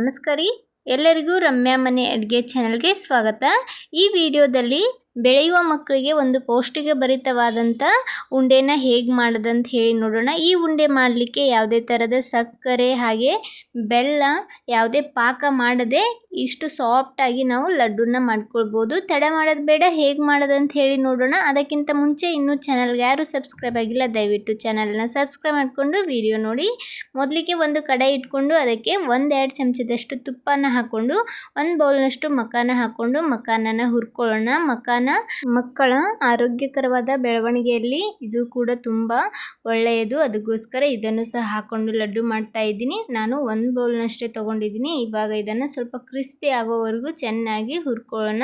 ನಮಸ್ಕಾರ ರೀ ಎಲ್ಲರಿಗೂ ರಮ್ಯಾ ಮನೆ ಅಡುಗೆ ಚಾನೆಲ್ಗೆ ಸ್ವಾಗತ। ಈ ವಿಡಿಯೋದಲ್ಲಿ ಬೆಳೆಯುವ ಮಕ್ಕಳಿಗೆ ಒಂದು ಪೌಷ್ಟಿಕ ಭರಿತವಾದಂತ ಉಂಡೆನ ಹೇಗೆ ಮಾಡೋದಂತ ಹೇಳಿ ನೋಡೋಣ। ಈ ಉಂಡೆ ಮಾಡಲಿಕ್ಕೆ ಯಾವುದೇ ತರದ ಸಕ್ಕರೆ ಹಾಗೆ ಬೆಲ್ಲ ಯಾವುದೇ ಪಾಕ ಮಾಡದೆ ಇಷ್ಟು ಸಾಫ್ಟ್ ಆಗಿ ನಾವು ಲಡ್ಡುನ ಮಾಡ್ಕೊಳ್ಬಹುದು। ತಡ ಮಾಡೋದು ಬೇಡ, ಹೇಗೆ ಮಾಡೋದಂತ ಹೇಳಿ ನೋಡೋಣ। ಅದಕ್ಕಿಂತ ಮುಂಚೆ ಇನ್ನೂ ಚಾನೆಲ್ಗೆ ಯಾರು ಸಬ್ಸ್ಕ್ರೈಬ್ ಆಗಿಲ್ಲ ದಯವಿಟ್ಟು ಚಾನೆಲ್ನ ಸಬ್ಸ್ಕ್ರೈಬ್ ಮಾಡಿಕೊಂಡು ವಿಡಿಯೋ ನೋಡಿ। ಮೊದಲಿಗೆ ಒಂದು ಕಡಾಯಿ ಇಟ್ಕೊಂಡು ಅದಕ್ಕೆ 1-2 ಚಮಚದಷ್ಟು ತುಪ್ಪನ ಹಾಕೊಂಡು 1 ಬೌಲ್ನಷ್ಟು ಮಕಾನ ಹಾಕೊಂಡು ಮಕಾನನ ಹುರ್ಕೊಳ್ಳೋಣ। ಮಕ್ಕಳ ಆರೋಗ್ಯಕರವಾದ ಬೆಳವಣಿಗೆಯಲ್ಲಿ ಇದು ಕೂಡ ತುಂಬಾ ಒಳ್ಳೆಯದು, ಅದಕ್ಕೋಸ್ಕರ ಇದನ್ನು ಸಹ ಹಾಕೊಂಡು ಲಡ್ಡು ಮಾಡ್ತಾ ಇದ್ದೀನಿ। ನಾನು 1 ಬೌಲ್ನಷ್ಟೇ ತಗೊಂಡಿದ್ದೀನಿ। ಇವಾಗ ಇದನ್ನು ಸ್ವಲ್ಪ ಕ್ರಿಸ್ಪಿ ಆಗೋವರೆಗೂ ಚೆನ್ನಾಗಿ ಹುರ್ಕೊಳ್ಳೋಣ।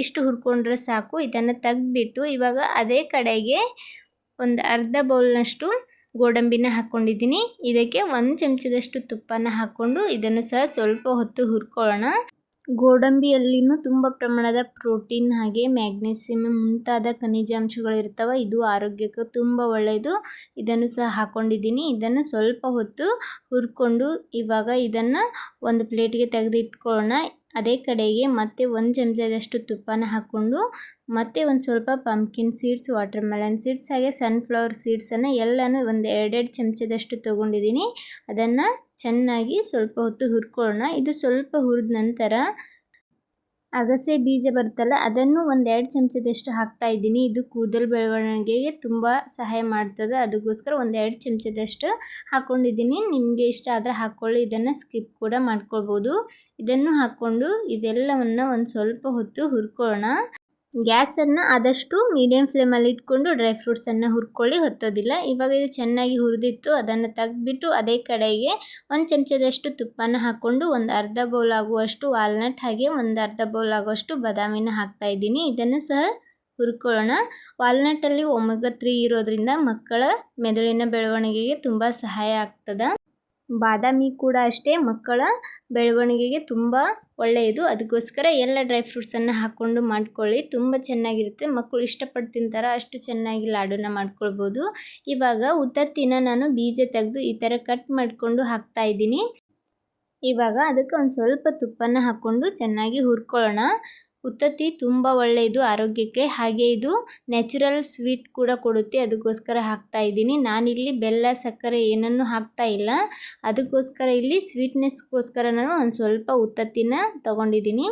ಇಷ್ಟು ಹುರ್ಕೊಂಡ್ರೆ ಸಾಕು। ಇದನ್ನು ತೆಗೆದ್ಬಿಟ್ಟು ಇವಾಗ ಅದೇ ಕಡೆಗೆ ಒಂದು ಅರ್ಧ ಬೌಲ್ನಷ್ಟು ಗೋಡಂಬಿನ ಹಾಕೊಂಡಿದ್ದೀನಿ। ಇದಕ್ಕೆ 1 ಚಮಚದಷ್ಟು ತುಪ್ಪನ ಹಾಕೊಂಡು ಇದನ್ನು ಸಹ ಸ್ವಲ್ಪ ಹೊತ್ತು ಹುರ್ಕೊಳ್ಳೋಣ। ಗೋಡಂಬಿಯಲ್ಲಿನೂ ತುಂಬ ಪ್ರಮಾಣದ ಪ್ರೋಟೀನ್ ಹಾಗೆ ಮ್ಯಾಗ್ನೀಸಿಯಂ ಮುಂತಾದ ಖನಿಜಾಂಶಗಳು ಇರ್ತವೆ, ಇದು ಆರೋಗ್ಯಕ್ಕೆ ತುಂಬ ಒಳ್ಳೆಯದು। ಇದನ್ನು ಸಹ ಹಾಕೊಂಡಿದ್ದೀನಿ। ಇದನ್ನು ಸ್ವಲ್ಪ ಹೊತ್ತು ಹುರ್ಕೊಂಡು ಇವಾಗ ಇದನ್ನು ಒಂದು ಪ್ಲೇಟ್ಗೆ ತೆಗೆದು ಇಟ್ಕೊಳ್ಳೋಣ। ಅದೇ ಕಡೆಗೆ ಮತ್ತೆ 1 ಚಮಚದಷ್ಟು ತುಪ್ಪನ ಹಾಕೊಂಡು ಮತ್ತೆ ಒಂದು ಸ್ವಲ್ಪ pumpkin seeds, water melon seeds ಹಾಗೆ ಸನ್ಫ್ಲವರ್ ಸೀಡ್ಸನ್ನು ಎಲ್ಲನೂ ಒಂದು 2 ಚಮಚದಷ್ಟು ತೊಗೊಂಡಿದ್ದೀನಿ। ಅದನ್ನು ಚೆನ್ನಾಗಿ ಸ್ವಲ್ಪ ಹೊತ್ತು ಹುರ್ಕೊಳ್ಳೋಣ। ಇದು ಸ್ವಲ್ಪ ಹುರಿದ ನಂತರ ಅಗಸೆ ಬೀಜ ಬರುತ್ತಲ್ಲ ಅದನ್ನು 1-2 ಚಮಚದಷ್ಟು ಹಾಕ್ತಾ ಇದ್ದೀನಿ। ಇದು ಕೂದಲು ಬೆಳವಣಿಗೆಗೆ ತುಂಬ ಸಹಾಯ ಮಾಡ್ತದೆ, ಅದಕ್ಕೋಸ್ಕರ 1-2 ಚಮಚದಷ್ಟು ಹಾಕ್ಕೊಂಡಿದ್ದೀನಿ। ನಿಮಗೆ ಇಷ್ಟ ಆದರೆ ಹಾಕ್ಕೊಳ್ಳಿ, ಇದನ್ನು ಸ್ಕಿಪ್ ಕೂಡ ಮಾಡ್ಕೊಳ್ಬೋದು। ಇದನ್ನು ಹಾಕ್ಕೊಂಡು ಇದೆಲ್ಲವನ್ನು ಒಂದು ಸ್ವಲ್ಪ ಹೊತ್ತು ಹುರ್ಕೊಳ್ಳೋಣ। ಗ್ಯಾಸನ್ನು ಆದಷ್ಟು ಮೀಡಿಯಂ ಫ್ಲೇಮಲ್ಲಿ ಇಟ್ಕೊಂಡು ಡ್ರೈ ಫ್ರೂಟ್ಸನ್ನು ಹುರ್ಕೊಳ್ಳಿ, ಹೊತ್ತೋದಿಲ್ಲ। ಇವಾಗ ಇದು ಚೆನ್ನಾಗಿ ಹುರಿದಿತ್ತು, ಅದನ್ನು ತೆಗೆದ್ಬಿಟ್ಟು ಅದೇ ಕಡೆಗೆ 1 ಚಮಚದಷ್ಟು ತುಪ್ಪನ ಹಾಕ್ಕೊಂಡು ಒಂದು ಅರ್ಧ ಬೌಲ್ ಆಗುವಷ್ಟು ವಾಲ್ನಟ್ ಹಾಗೆ ಒಂದು ಅರ್ಧ ಬೌಲ್ ಆಗುವಷ್ಟು ಬಾದಾಮಿನ ಹಾಕ್ತಾ ಇದ್ದೀನಿ। ಇದನ್ನು ಸಹ ಹುರ್ಕೊಳ್ಳೋಣ। ವಾಲ್ನಟ್ಟಲ್ಲಿ ಒಮೆಗಾ 3 ಇರೋದ್ರಿಂದ ಮಕ್ಕಳ ಮೆದುಳಿನ ಬೆಳವಣಿಗೆಗೆ ತುಂಬ ಸಹಾಯ ಆಗ್ತದೆ। ಬಾದಾಮಿ ಕೂಡ ಅಷ್ಟೇ ಮಕ್ಕಳ ಬೆಳವಣಿಗೆಗೆ ತುಂಬ ಒಳ್ಳೆಯದು, ಅದಕ್ಕೋಸ್ಕರ ಎಲ್ಲ ಡ್ರೈ ಫ್ರೂಟ್ಸನ್ನು ಹಾಕ್ಕೊಂಡು ಮಾಡ್ಕೊಳ್ಳಿ, ತುಂಬ ಚೆನ್ನಾಗಿರುತ್ತೆ। ಮಕ್ಕಳು ಇಷ್ಟಪಟ್ಟು ತಿಂತಾರೆ, ಅಷ್ಟು ಚೆನ್ನಾಗಿ ಲಾಡುನ ಮಾಡ್ಕೊಳ್ಬೋದು। ಇವಾಗ ಉತ್ತತ್ತಿನ ನಾನು ಬೀಜ ತೆಗೆದು ಈ ಥರ ಕಟ್ ಮಾಡಿಕೊಂಡು ಹಾಕ್ತಾ ಇದ್ದೀನಿ। ಇವಾಗ ಅದಕ್ಕೆ ಒಂದು ಸ್ವಲ್ಪ ತುಪ್ಪನ ಹಾಕ್ಕೊಂಡು ಚೆನ್ನಾಗಿ ಹುರ್ಕೊಳ್ಳೋಣ। ಉತ್ತತ್ತಿ ತುಂಬ ಒಳ್ಳೆಯದು ಆರೋಗ್ಯಕ್ಕೆ, ಹಾಗೆ ಇದು ನ್ಯಾಚುರಲ್ ಸ್ವೀಟ್ ಕೂಡ ಕೊಡುತ್ತೆ, ಅದಕ್ಕೋಸ್ಕರ ಹಾಕ್ತಾ ಇದ್ದೀನಿ। ನಾನಿಲ್ಲಿ ಬೆಲ್ಲ ಸಕ್ಕರೆ ಏನನ್ನು ಹಾಕ್ತಾ ಇಲ್ಲ, ಅದಕ್ಕೋಸ್ಕರ ಇಲ್ಲಿ ಸ್ವೀಟ್ನೆಸ್ಗೋಸ್ಕರ ನಾನು ಒಂದು ಸ್ವಲ್ಪ ಉತ್ತತ್ತಿನ ತಗೊಂಡಿದ್ದೀನಿ।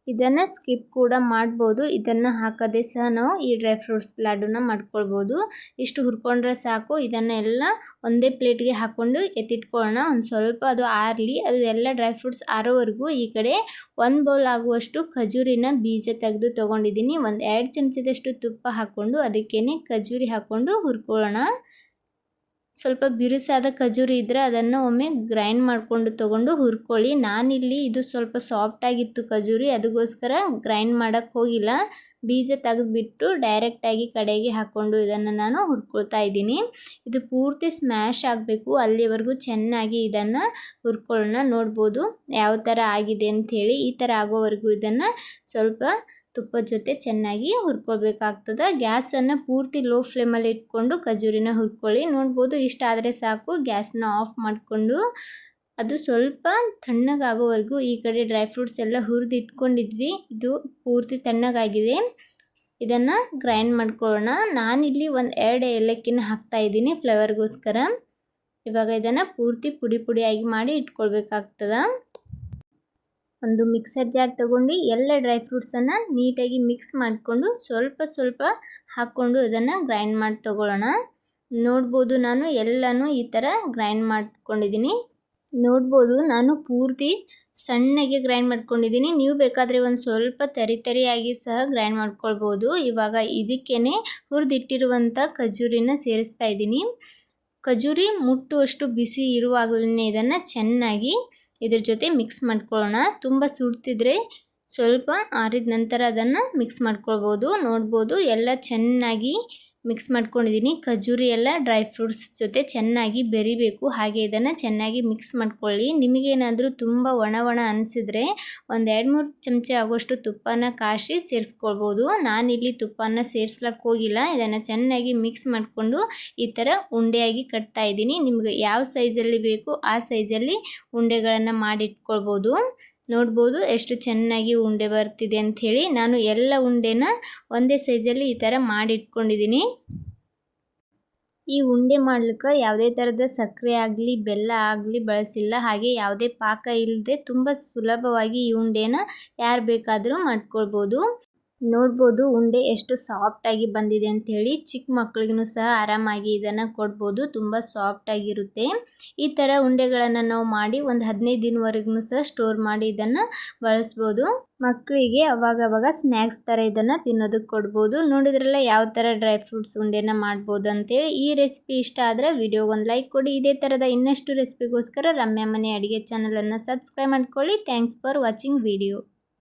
ಇದನ್ನು ಸ್ಕಿಪ್ ಕೂಡ ಮಾಡ್ಬೋದು, ಇದನ್ನು ಹಾಕದೆ ಸಹ ನಾವು ಈ ಡ್ರೈ ಫ್ರೂಟ್ಸ್ ಲಾಡುನ ಮಾಡ್ಕೊಳ್ಬೋದು। ಇಷ್ಟು ಹುರ್ಕೊಂಡ್ರೆ ಸಾಕು। ಇದನ್ನೆಲ್ಲ ಒಂದೇ ಪ್ಲೇಟ್ಗೆ ಹಾಕ್ಕೊಂಡು ಎತ್ತಿಟ್ಕೊಳ್ಳೋಣ, ಒಂದು ಸ್ವಲ್ಪ ಅದು ಆರಲಿ। ಅದು ಎಲ್ಲ ಡ್ರೈ ಫ್ರೂಟ್ಸ್ ಆರೋವರೆಗೂ ಈ ಕಡೆ 1 ಬೌಲ್ ಆಗುವಷ್ಟು ಖಜೂರಿನ ಬೀಜ ತೆಗೆದು ತೊಗೊಂಡಿದ್ದೀನಿ। 1-2 ಚಮಚದಷ್ಟು ತುಪ್ಪ ಹಾಕ್ಕೊಂಡು ಅದಕ್ಕೇನೆ ಖಜೂರಿ ಹಾಕ್ಕೊಂಡು ಹುರ್ಕೊಳ್ಳೋಣ। ಸ್ವಲ್ಪ ಬಿರುಸಾದ ಖಜೂರಿ ಇದ್ದರೆ ಅದನ್ನು ಒಮ್ಮೆ ಗ್ರೈಂಡ್ ಮಾಡಿಕೊಂಡು ತೊಗೊಂಡು ಹುರ್ಕೊಳ್ಳಿ। ನಾನಿಲ್ಲಿ ಇದು ಸ್ವಲ್ಪ ಸಾಫ್ಟ್ ಆಗಿತ್ತು ಖಜೂರಿ, ಅದಕ್ಕೋಸ್ಕರ ಗ್ರೈಂಡ್ ಮಾಡೋಕ್ಕೆ ಹೋಗಿಲ್ಲ, ಬೀಜ ತೆಗೆದುಬಿಟ್ಟು ಡೈರೆಕ್ಟಾಗಿ ಕಡೆಗೆ ಹಾಕ್ಕೊಂಡು ಇದನ್ನು ನಾನು ಹುರ್ಕೊಳ್ತಾ ಇದ್ದೀನಿ। ಇದು ಪೂರ್ತಿ ಸ್ಮ್ಯಾಶ್ ಆಗಬೇಕು, ಅಲ್ಲಿವರೆಗೂ ಚೆನ್ನಾಗಿ ಇದನ್ನು ಹುರ್ಕೊಳ್ಳೋಣ। ನೋಡ್ಬೋದು ಯಾವ ಥರ ಆಗಿದೆ ಅಂಥೇಳಿ, ಈ ಥರ ಆಗೋವರೆಗೂ ಇದನ್ನು ಸ್ವಲ್ಪ ತುಪ್ಪದ ಜೊತೆ ಚೆನ್ನಾಗಿ ಹುರ್ಕೊಳ್ಬೇಕಾಗ್ತದೆ। ಗ್ಯಾಸನ್ನು ಪೂರ್ತಿ ಲೋ ಫ್ಲೇಮಲ್ಲಿ ಇಟ್ಕೊಂಡು ಖಜೂರಿನ ಹುರ್ಕೊಳ್ಳಿ। ನೋಡ್ಬೋದು ಇಷ್ಟಾದರೆ ಸಾಕು। ಗ್ಯಾಸ್ನ ಆಫ್ ಮಾಡಿಕೊಂಡು ಅದು ಸ್ವಲ್ಪ ತಣ್ಣಗಾಗೋವರೆಗೂ ಈ ಕಡೆ ಡ್ರೈ ಫ್ರೂಟ್ಸ್ ಎಲ್ಲ ಹುರಿದು ಇಟ್ಕೊಂಡಿದ್ವಿ, ಇದು ಪೂರ್ತಿ ತಣ್ಣಗಾಗಿದೆ, ಇದನ್ನು ಗ್ರೈಂಡ್ ಮಾಡ್ಕೊಳ್ಳೋಣ। ನಾನಿಲ್ಲಿ 1-2 ಏಲಕ್ಕಿನ ಹಾಕ್ತಾ ಇದ್ದೀನಿ ಫ್ಲೇವರ್ಗೋಸ್ಕರ। ಇವಾಗ ಇದನ್ನು ಪೂರ್ತಿ ಪುಡಿ ಪುಡಿಯಾಗಿ ಮಾಡಿ ಇಟ್ಕೊಳ್ಬೇಕಾಗ್ತದೆ। ಒಂದು ಮಿಕ್ಸರ್ ಜಾರ್ ತಗೊಂಡು ಎಲ್ಲ ಡ್ರೈ ಫ್ರೂಟ್ಸನ್ನು ನೀಟಾಗಿ ಮಿಕ್ಸ್ ಮಾಡಿಕೊಂಡು ಸ್ವಲ್ಪ ಸ್ವಲ್ಪ ಹಾಕ್ಕೊಂಡು ಇದನ್ನು ಗ್ರೈಂಡ್ ಮಾಡಿ ತಗೊಳ್ಳೋಣ। ನೋಡ್ಬೋದು ನಾನು ಎಲ್ಲನೂ ಈ ಥರ ಗ್ರೈಂಡ್ ಮಾಡ್ಕೊಂಡಿದ್ದೀನಿ। ನೋಡ್ಬೋದು ನಾನು ಪೂರ್ತಿ ಸಣ್ಣಗೆ ಗ್ರೈಂಡ್ ಮಾಡ್ಕೊಂಡಿದ್ದೀನಿ, ನೀವು ಬೇಕಾದರೆ ಒಂದು ಸ್ವಲ್ಪ ತರಿಯಾಗಿ ಸಹ ಗ್ರೈಂಡ್ ಮಾಡ್ಕೊಳ್ಬೋದು। ಇವಾಗ ಇದಕ್ಕೇನೆ ಹುರಿದಿಟ್ಟಿರುವಂಥ ಖಜೂರಿನ ಸೇರಿಸ್ತಾ ಇದ್ದೀನಿ। ಖಜೂರಿ ಮುಟ್ಟುವಷ್ಟು ಬಿಸಿ ಇರುವಾಗಲೇ ಇದನ್ನು ಚೆನ್ನಾಗಿ ಇದ್ರ ಜೊತೆ ಮಿಕ್ಸ್ ಮಾಡ್ಕೊಳ್ಳೋಣ। ತುಂಬ ಸುಡ್ತಿದ್ರೆ ಸ್ವಲ್ಪ ಆರಿದ ನಂತರ ಅದನ್ನು ಮಿಕ್ಸ್ ಮಾಡ್ಕೊಳ್ಬೋದು। ನೋಡ್ಬೋದು ಎಲ್ಲ ಚೆನ್ನಾಗಿ ಮಿಕ್ಸ್ ಮಾಡ್ಕೊಂಡಿದ್ದೀನಿ. ಖಜೂರಿ ಎಲ್ಲ ಡ್ರೈ ಫ್ರೂಟ್ಸ್ ಜೊತೆ ಚೆನ್ನಾಗಿ ಬೆರಿಬೇಕು. ಹಾಗೆ ಇದನ್ನು ಚೆನ್ನಾಗಿ ಮಿಕ್ಸ್ ಮಾಡ್ಕೊಳ್ಳಿ. ನಿಮಗೇನಾದರೂ ತುಂಬ ಒಣ ಅನಿಸಿದ್ರೆ ಒಂದು 2-3 ಚಮಚ ಆಗೋಷ್ಟು ತುಪ್ಪನ ಕಾಯಿಸಿ ಸೇರಿಸ್ಕೊಳ್ಬೋದು. ನಾನಿಲ್ಲಿ ತುಪ್ಪನ ಸೇರಿಸ್ಲಕ್ಕೆ ಹೋಗಿಲ್ಲ. ಇದನ್ನು ಚೆನ್ನಾಗಿ ಮಿಕ್ಸ್ ಮಾಡಿಕೊಂಡು ಈ ಥರ ಉಂಡೆಯಾಗಿ ಕಟ್ತಾ ಇದ್ದೀನಿ. ನಿಮಗೆ ಯಾವ ಸೈಜಲ್ಲಿ ಬೇಕು ಆ ಸೈಜಲ್ಲಿ ಉಂಡೆಗಳನ್ನು ಮಾಡಿಟ್ಕೊಳ್ಬೋದು. ನೋಡ್ಬೋದು ಎಷ್ಟು ಚೆನ್ನಾಗಿ ಉಂಡೆ ಬರ್ತಿದೆ ಅಂಥೇಳಿ. ನಾನು ಎಲ್ಲ ಉಂಡೆನ ಒಂದೇ ಸೈಜಲ್ಲಿ ಈ ಥರ ಮಾಡಿಟ್ಕೊಂಡಿದ್ದೀನಿ. ಈ ಉಂಡೆ ಮಾಡ್ಲಿಕ್ಕೆ ಯಾವುದೇ ಥರದ ಸಕ್ಕರೆ ಆಗಲಿ ಬೆಲ್ಲ ಆಗಲಿ ಬಳಸಿಲ್ಲ. ಹಾಗೆ ಯಾವುದೇ ಪಾಕ ಇಲ್ಲದೆ ತುಂಬ ಸುಲಭವಾಗಿ ಈ ಉಂಡೆನ ಯಾರು ಬೇಕಾದರೂ ಮಾಡ್ಕೊಳ್ಬೋದು. ನೋಡ್ಬೋದು ಉಂಡೆ ಎಷ್ಟು ಸಾಫ್ಟಾಗಿ ಬಂದಿದೆ ಅಂಥೇಳಿ. ಚಿಕ್ಕ ಮಕ್ಕಳಿಗೂ ಸಹ ಆರಾಮಾಗಿ ಇದನ್ನು ಕೊಡ್ಬೋದು. ತುಂಬ ಸಾಫ್ಟಾಗಿರುತ್ತೆ. ಈ ಥರ ಉಂಡೆಗಳನ್ನು ನಾವು ಮಾಡಿ ಒಂದು 15 ದಿನವರೆಗೂ ಸಹ ಸ್ಟೋರ್ ಮಾಡಿ ಇದನ್ನು ಬಳಸ್ಬೋದು. ಮಕ್ಕಳಿಗೆ ಅವಾಗವಾಗ ಸ್ನ್ಯಾಕ್ಸ್ ಥರ ಇದನ್ನು ತಿನ್ನೋದಕ್ಕೆ ಕೊಡ್ಬೋದು. ನೋಡಿದ್ರಲ್ಲ ಯಾವ ಥರ ಡ್ರೈ ಫ್ರೂಟ್ಸ್ ಉಂಡೆನ ಮಾಡ್ಬೋದು ಅಂತೇಳಿ. ಈ ರೆಸಿಪಿ ಇಷ್ಟ ಆದರೆ ವಿಡಿಯೋಗೊಂದು ಲೈಕ್ ಕೊಡಿ. ಇದೇ ಥರದ ಇನ್ನಷ್ಟು ರೆಸಿಪಿಗೋಸ್ಕರ ರಮ್ಯಾ ಮನೆ ಅಡುಗೆ ಚಾನಲನ್ನು ಸಬ್ಸ್ಕ್ರೈಬ್ ಮಾಡ್ಕೊಳ್ಳಿ. Thanks for watching video.